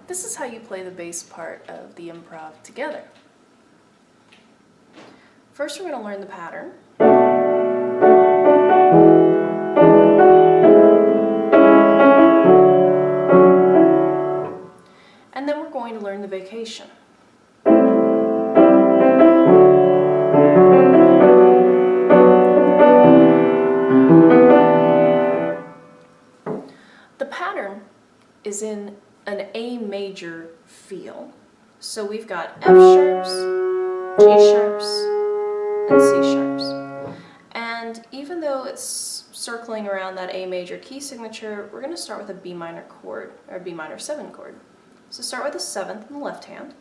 this is how you play the bass part of the improv together. First, we're going to learn the pattern. And then we're going to learn the vacation. The pattern is in an A major feel. So we've got F sharps, G sharps, and C sharps. And even though it's circling around that A major key signature, we're going to start with a B minor chord, or B minor 7 chord. So start with the 7th in the left hand,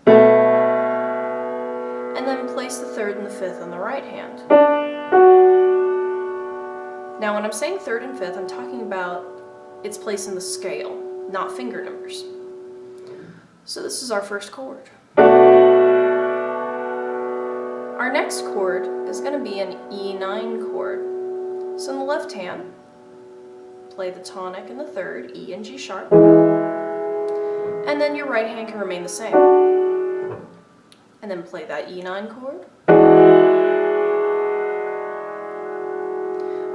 and then place the 3rd and the 5th on the right hand. Now when I'm saying 3rd and 5th, I'm talking about its place in the scale, not finger numbers. So this is our first chord. Our next chord is going to be an E9 chord. So in the left hand, play the tonic in the 3rd, E and G sharp, and then your right hand can remain the same. And then play that E9 chord.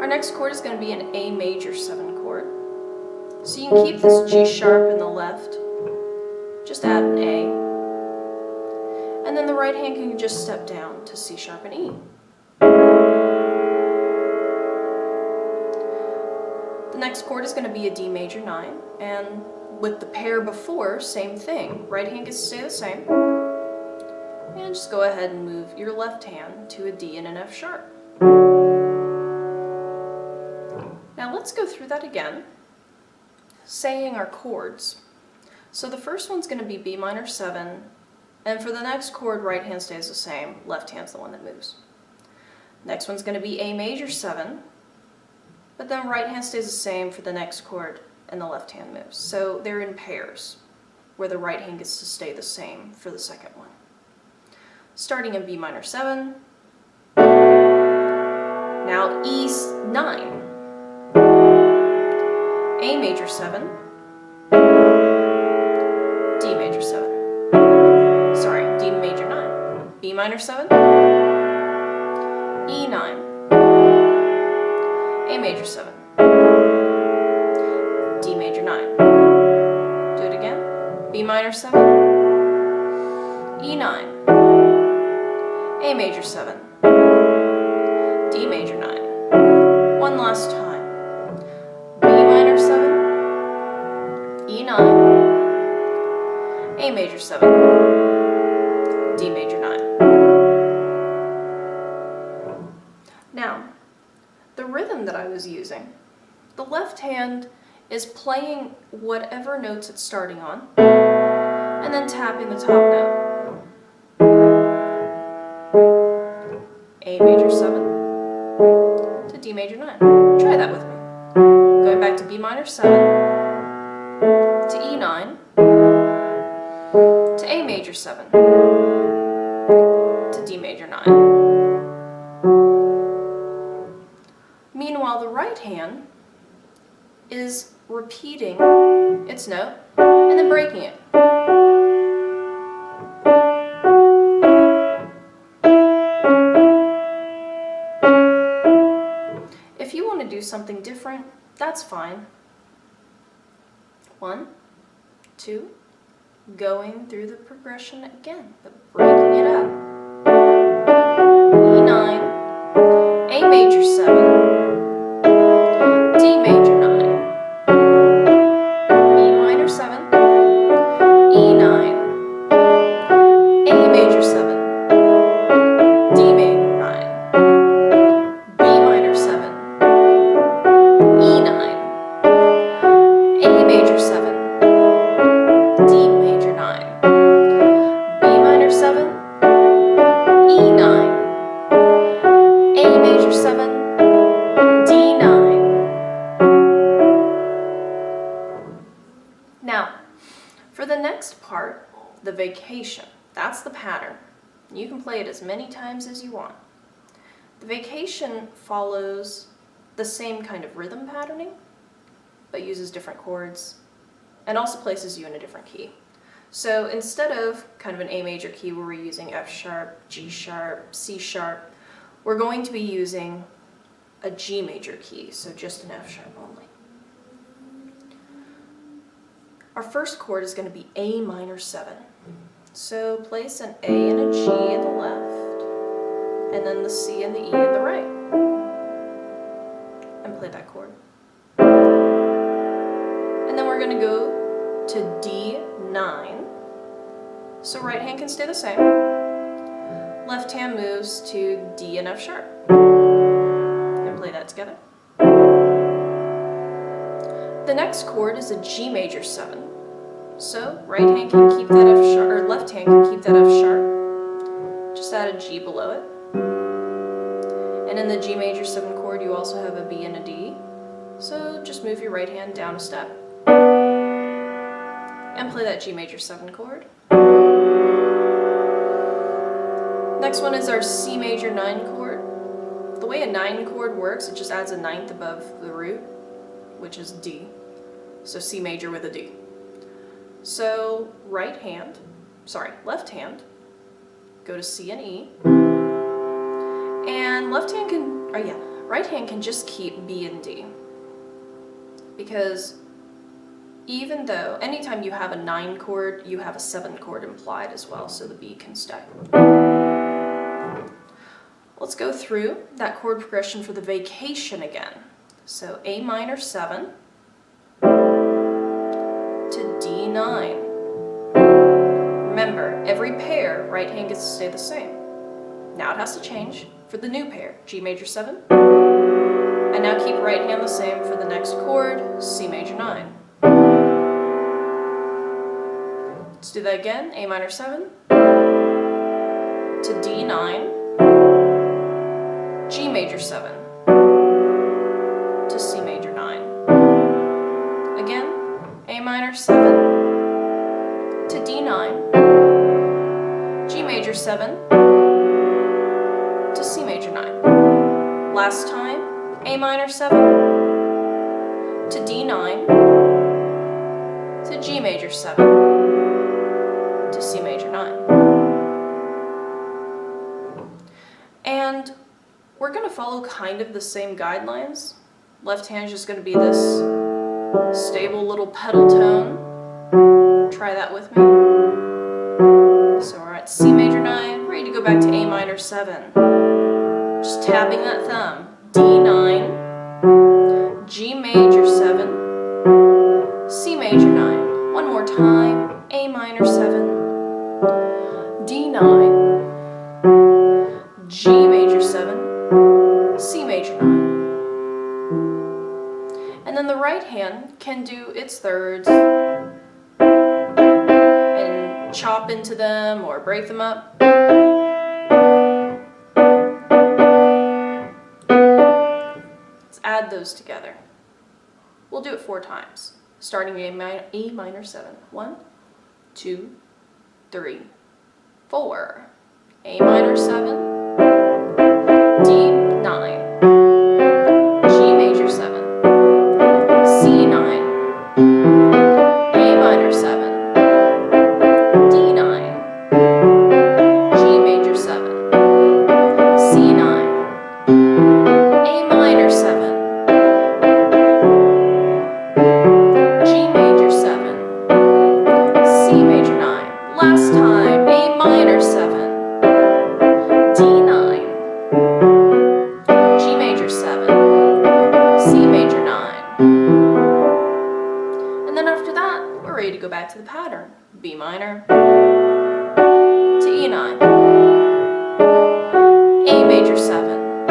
Our next chord is going to be an A major 7 chord. So you can keep this G sharp in the left, just add an A, and then the right hand can just step down to C sharp and E. The next chord is going to be a D major 9, and with the pair before, same thing. Right hand gets to stay the same, and just go ahead and move your left hand to a D and an F sharp. Now let's go through that again, saying our chords. So the first one's going to be B minor 7, and for the next chord, right hand stays the same, left hand's the one that moves. Next one's going to be A major 7, but then right hand stays the same for the next chord, and the left hand moves. So they're in pairs, where the right hand gets to stay the same for the second one. Starting in B minor 7, now E9, A major 7, D major 7, sorry, D major 9, B minor 7, E9, A major 7, D major 9. Do it again, B minor 7, E9, A major 7, D major 9. One last time, B minor 7, E9, A major 7, D major 9. Now, the rhythm that I was using, the left hand is playing whatever notes it's starting on, and then tapping the top note. A major 7 to D major 9. Try that with me. Going back to B minor 7 to E9 to A major 7 to D major 9. Meanwhile, the right hand is repeating its note and then breaking it. If you want to do something different, that's fine. 1, 2, going through the progression again, but breaking it up. E9, A major 7, D major 9, B minor 7, E9, A major 7, D major 9, B minor 7, E9, A major 7, D major 9, B minor 7, E9, A major 7, D9. Now, for the next part, the vacation, that's the pattern. You can play it as many times as you want. The vacation follows the same kind of rhythm patterning, but uses different chords, and also places you in a different key. So instead of kind of an A major key where we're using F sharp, G sharp, C sharp, we're going to be using a G major key, so just an F sharp only. Our first chord is going to be A minor 7. So place an A and a G in the left, and then the C and the E in the right. And play that chord. And then we're going to go to D9. So right hand can stay the same. Left hand moves to D and F sharp. And play that together. The next chord is a G major 7. So right hand can keep that F sharp, or left hand can keep that F sharp. Just add a G below it. And in the G major 7 chord, you also have a B and a D. So just move your right hand down a step. And play that G major 7 chord. Next one is our C major 9 chord. The way a 9 chord works, it just adds a ninth above the root, which is D. So C major with a D. So left hand, go to C and E. And right hand can just keep B and D. Because even though anytime you have a 9 chord, you have a 7 chord implied as well, so the B can stay. Let's go through that chord progression for the vacation again. So A minor 7 to D9. Remember, every pair, right hand gets to stay the same. Now it has to change for the new pair, G major 7. And now keep right hand the same for the next chord, C major 9. Let's do that again, A minor 7 to D9, G major 7 to C major 9. Again, A minor 7 to D9, G major 7 to C major 9. Last time, A minor 7 to D9 to G major 7 to C major 9. And we're going to follow kind of the same guidelines. Left hand is just going to be this stable little pedal tone. Try that with me. So we're at C major 9, ready to go back to A minor 7. Just tapping that thumb. D9, G major 7, C major 9. One more time. A minor 7, D9, G major 7, C major 9. And then the right hand can do its thirds and chop into them or break them up. Let's add those together. We'll do it 4 times, starting A minor 7. 1, 2, 3, 4. A minor 7, D9, G major 7, C9, A minor 7, D9, G major 7, C9, A minor 7, G major 7, C major 9. Last time, A minor 7, D9, G major 7, C major 9. And then after that, we're ready to go back to the pattern. B minor to E9, A major 7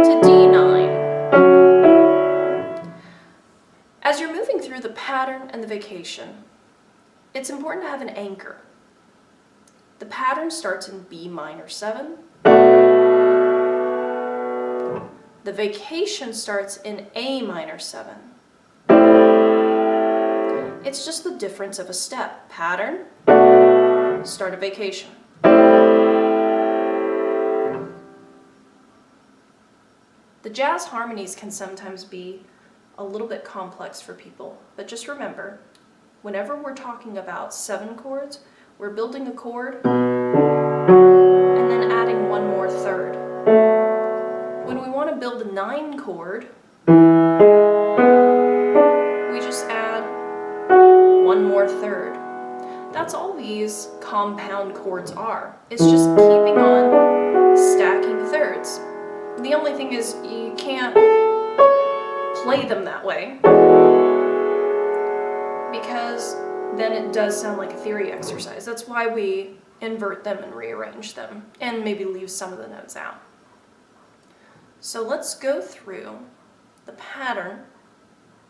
to D9. As you're moving through the pattern and the vacation, it's important to have an anchor. The pattern starts in B minor 7. The vacation starts in A minor 7. It's just the difference of a step. Pattern, start a vacation. The jazz harmonies can sometimes be a little bit complex for people, but just remember, whenever we're talking about 7 chords, we're building a chord and then adding one more third. When we want to build a 9 chord, we just add one more third. That's all these compound chords are. It's just keeping on stacking thirds. The only thing is you can't play them that way because then it does sound like a theory exercise. That's why we invert them and rearrange them and maybe leave some of the notes out. So let's go through the pattern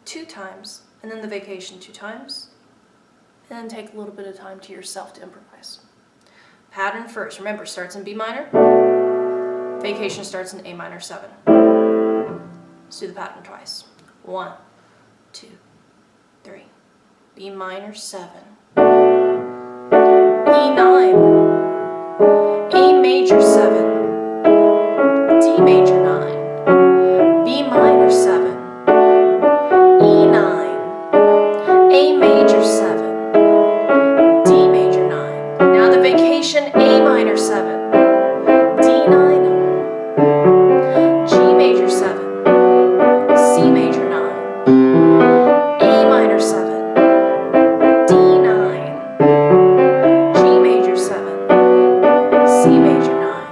2 times and then the vacation 2 times and then take a little bit of time to yourself to improvise. Pattern first, remember, starts in B minor. Vacation starts in A minor 7. Let's do the pattern twice. 1, 2, 3. B minor 7. E9. A major 7. D major 9. B minor 7. E9. A major 7. D major 9. Now the vacation A minor 7. D9. G major 7, C major 9, A minor 7, D9, G major 7, C major 9.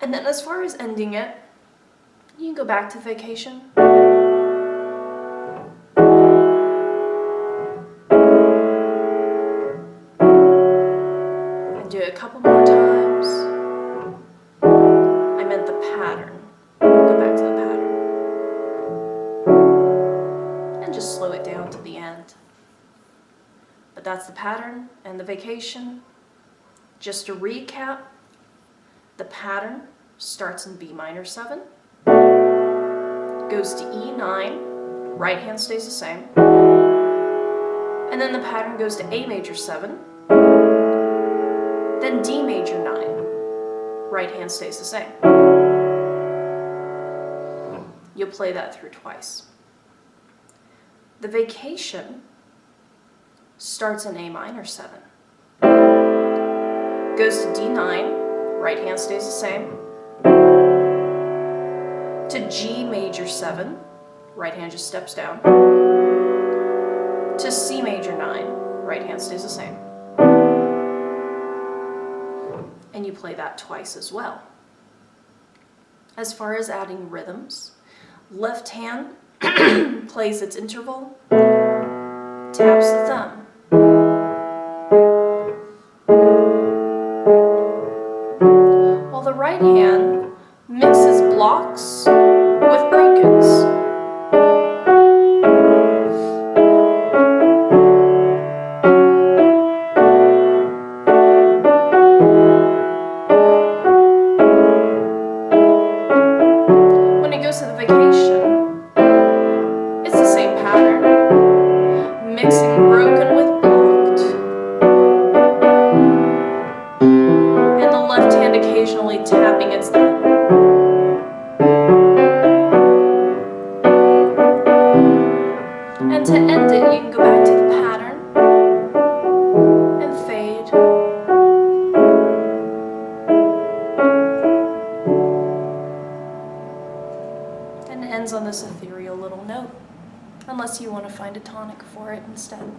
And then as far as ending it, you can go back to vacation. And do it a couple more times. Pattern. Go back to the pattern. And just slow it down to the end. But that's the pattern and the vacation. Just to recap, the pattern starts in B minor 7, goes to E9, right hand stays the same, and then the pattern goes to A major 7, then D major 9, right hand stays the same. You'll play that through twice. The vacation starts in A minor 7, goes to D9, right hand stays the same, to G major 7, right hand just steps down, to C major 9, right hand stays the same. And you play that twice as well. As far as adding rhythms, left hand plays its interval, taps the thumb. While the right hand mixes blocks with break-ins. When it goes to the vacation, it's the same pattern, mixing broken with blocked, and the left hand occasionally tapping its thumb. And to end it, you can go back to the pattern and fade. And it ends on this ethereal little note, unless you want to find a tonic for it instead.